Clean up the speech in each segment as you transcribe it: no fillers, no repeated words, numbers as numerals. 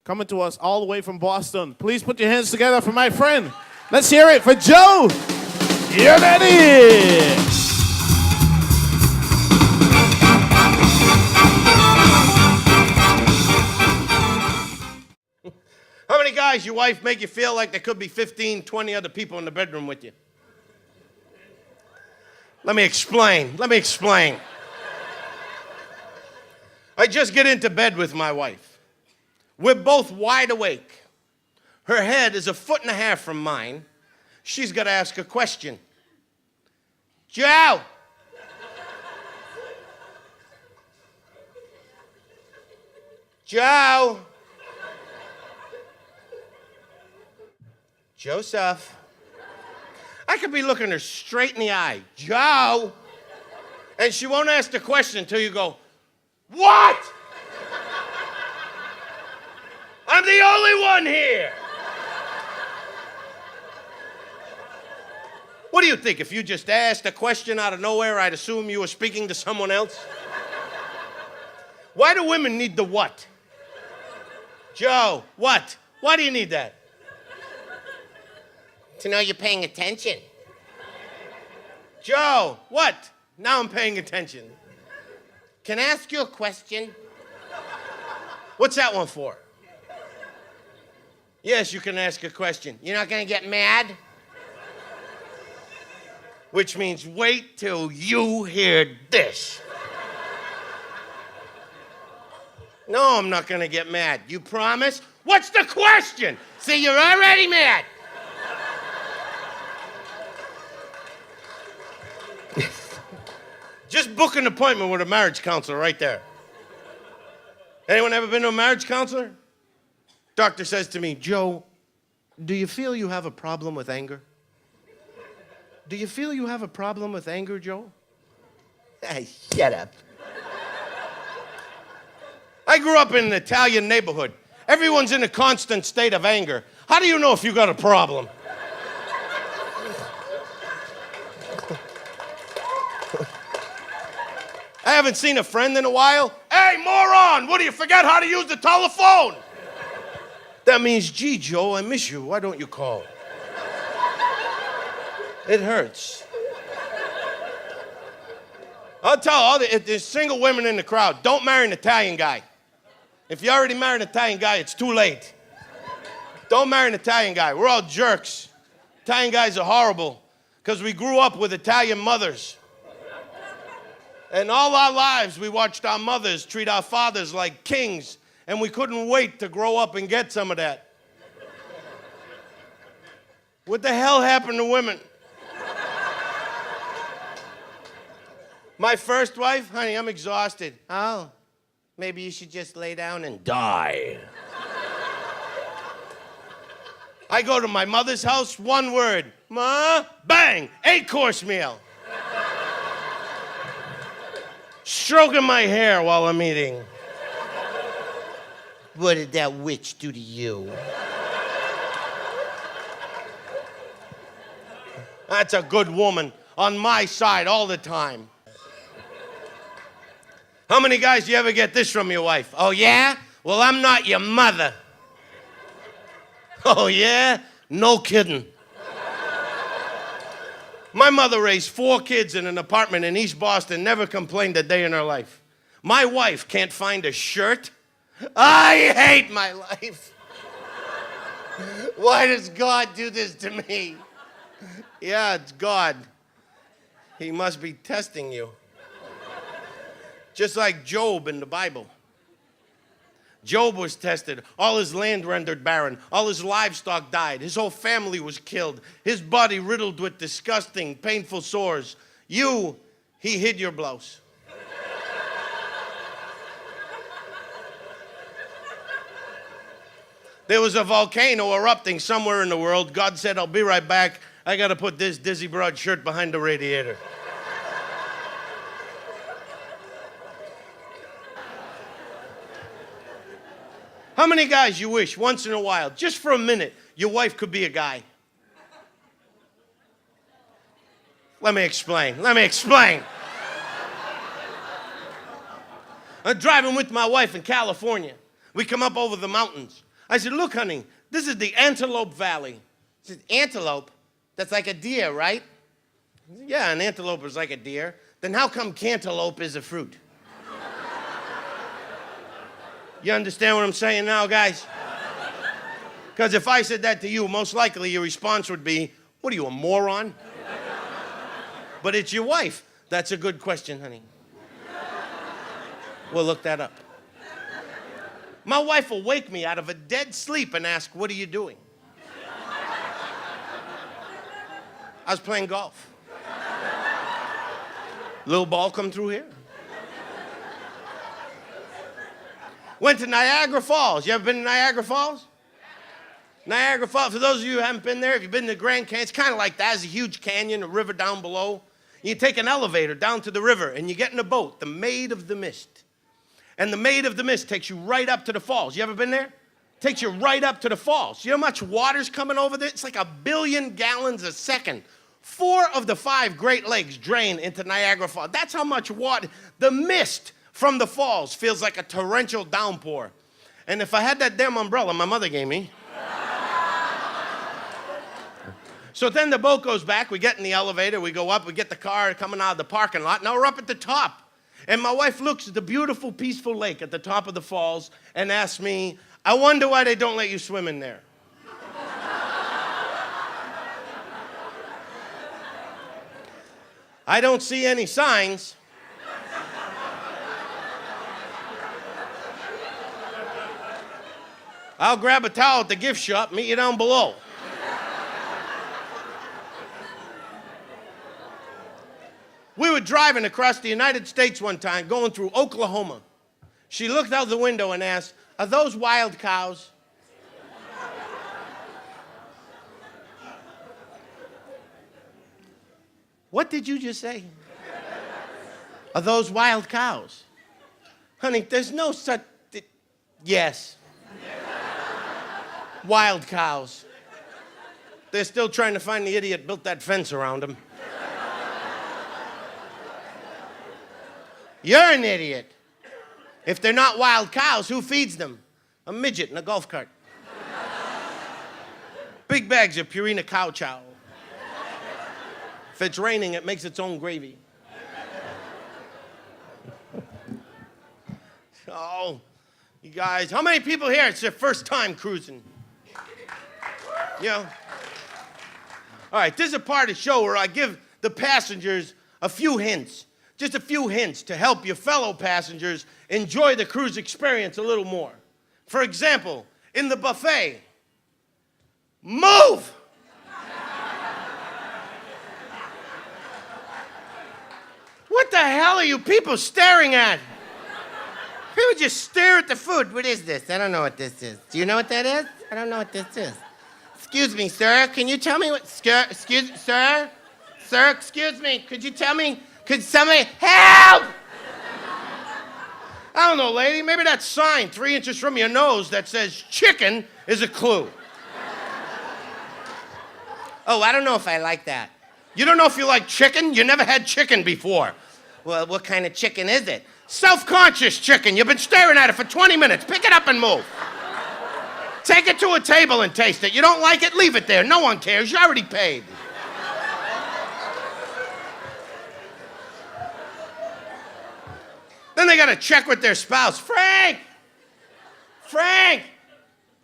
coming to us all the way from Boston. Please put your hands together for my friend. Let's hear it for Joe Yannetty. How many guys your wife make you feel like there could be 15, 20 other people in the bedroom with you? Let me explain. I just get into bed with my wife. We're both wide awake. Her head is 1.5 feet from mine. She's got to ask a question. Joe! Joe! Joseph. I could be looking her straight in the eye. Joe! And she won't ask the question until you go, what? I'm the only one here. What do you think? If you just asked a question out of nowhere, I'd assume you were speaking to someone else? Why do women need the what? Joe, what? Why do you need that? To know you're paying attention. Joe, what? Now I'm paying attention. Can I ask you a question? What's that one for? Yes, you can ask a question. You're not gonna get mad? Which means wait till you hear this. No, I'm not gonna get mad. You promise? What's the question? See, you're already mad. Just book an appointment with a marriage counselor right there. Anyone ever been to a marriage counselor? Doctor says to me, Joe, do you feel you have a problem with anger? Do you feel you have a problem with anger, Joe? Hey, shut up. I grew up in an Italian neighborhood. Everyone's in a constant state of anger. How do you know if you got a problem? I haven't seen a friend in a while. Hey, moron, what do you forget how to use the telephone? That means, gee, Joe, I miss you. Why don't you call? It hurts. I'll tell all if there's single women in the crowd, don't marry an Italian guy. If you already married an Italian guy, it's too late. Don't marry an Italian guy. We're all jerks. Italian guys are horrible because we grew up with Italian mothers. And all our lives, we watched our mothers treat our fathers like kings, and we couldn't wait to grow up and get some of that. What the hell happened to women? My first wife, honey, I'm exhausted. Oh, maybe you should just lay down and die. I go to my mother's house, one word, Ma, bang, 8-course meal. Stroking my hair while I'm eating. What did that witch do to you? That's a good woman on my side all the time. How many guys do you ever get this from your wife? Oh, yeah? Well, I'm not your mother. Oh, yeah? No kidding. My mother raised 4 kids in an apartment in East Boston, never complained a day in her life. My wife can't find a shirt. I hate my life. Why does God do this to me? Yeah, it's God. He must be testing you. Just like Job in the Bible. Job was tested. All his land rendered barren. All his livestock died. His whole family was killed. His body riddled with disgusting, painful sores. He hid your blouse. There was a volcano erupting somewhere in the world. God said, I'll be right back. I got to put this dizzy broad shirt behind the radiator. How many guys you wish once in a while, just for a minute, your wife could be a guy? Let me explain. I'm driving with my wife in California. We come up over the mountains. I said, look, honey, this is the Antelope Valley. She said, antelope? That's like a deer, right? I said, yeah, an antelope is like a deer. Then how come cantaloupe is a fruit? You understand what I'm saying now, guys? Because if I said that to you, most likely your response would be, what are you, a moron? But it's your wife. That's a good question, honey. We'll look that up. My wife will wake me out of a dead sleep and ask, what are you doing? I was playing golf. Little ball come through here. Went to Niagara Falls. You ever been to Niagara Falls? Niagara Falls, for those of you who haven't been there, if you've been to the Grand Canyon, it's kind of like that. There's a huge canyon, a river down below. You take an elevator down to the river, and you get in a boat, the Maid of the Mist. And the Maid of the Mist takes you right up to the falls. You ever been there? Takes you right up to the falls. You know how much water's coming over there? It's like 1 billion gallons a second. 4 of the 5 Great Lakes drain into Niagara Falls. That's how much water. The mist from the falls feels like a torrential downpour. And if I had that damn umbrella my mother gave me. So then the boat goes back, we get in the elevator, we go up, we get the car coming out of the parking lot. Now we're up at the top. And my wife looks at the beautiful, peaceful lake at the top of the falls and asks me, I wonder why they don't let you swim in there. I don't see any signs. I'll grab a towel at the gift shop, meet you down below. We were driving across the United States one time, going through Oklahoma. She looked out the window and asked, are those wild cows? What did you just say? Are those wild cows? Honey, there's no such... Yes. Wild cows. They're still trying to find the idiot built that fence around them. You're an idiot. If they're not wild cows, who feeds them? A midget in a golf cart. Big bags of Purina cow chow. If it's raining, it makes its own gravy. Oh, you guys, how many people here, it's their first time cruising? Yeah. All right, this is a part of the show where I give the passengers a few hints. Just a few hints to help your fellow passengers enjoy the cruise experience a little more. For example, in the buffet, move! What the hell are you people staring at? People just stare at the food. What is this? I don't know what this is. Do you know what that is? I don't know what this is. Excuse me, sir. Can you tell me what... Excuse... Sir? Sir, excuse me. Could you tell me... Could somebody help? I don't know, lady. Maybe that sign 3 inches from your nose that says chicken is a clue. Oh, I don't know if I like that. You don't know if you like chicken? You never had chicken before. Well, what kind of chicken is it? Self-conscious chicken. You've been staring at it for 20 minutes. Pick it up and move. Take it to a table and taste it. You don't like it? Leave it there. No one cares. You already paid. Then they got to check with their spouse. Frank! Frank!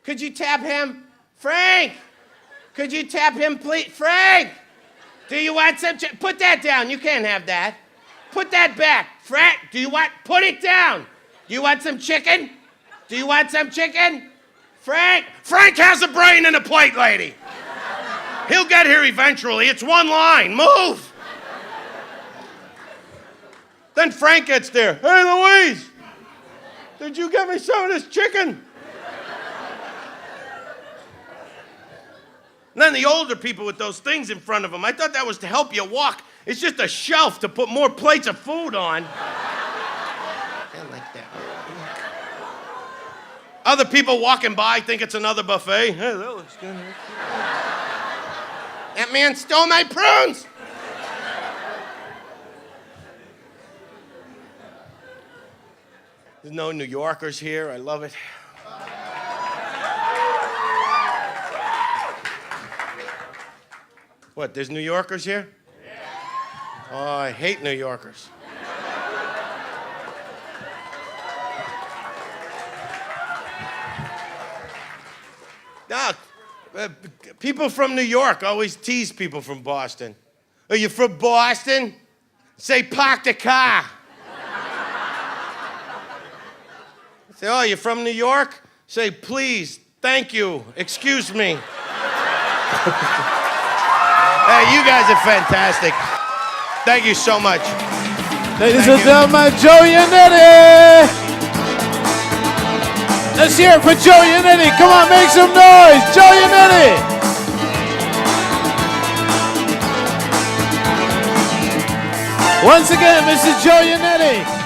Could you tap him? Frank! Could you tap him, please? Frank! Do you want some chicken? Put that down. You can't have that. Put that back. Frank, do you want... Put it down. Do you want some chicken? Do you want some chicken? Frank! Frank has a brain and a plate, lady. He'll get here eventually. It's one line. Move! Then Frank gets there. Hey, Louise, did you get me some of this chicken? And then the older people with those things in front of them, I thought that was to help you walk. It's just a shelf to put more plates of food on. I like that. Other people walking by think it's another buffet. Hey, that looks good. That man stole my prunes. There's no New Yorkers here. I love it. What, there's New Yorkers here? Oh, I hate New Yorkers. Now, people from New York always tease people from Boston. Are you from Boston? Say, park the car. Say, oh, you're from New York? Say, please, thank you, excuse me. Hey, you guys are fantastic. Thank you so much. Ladies and gentlemen, Joe Yannetty. Let's hear it for Joe Yannetty. Come on, make some noise. Joe Yannetty. Once again, Mr. Joe Yannetty.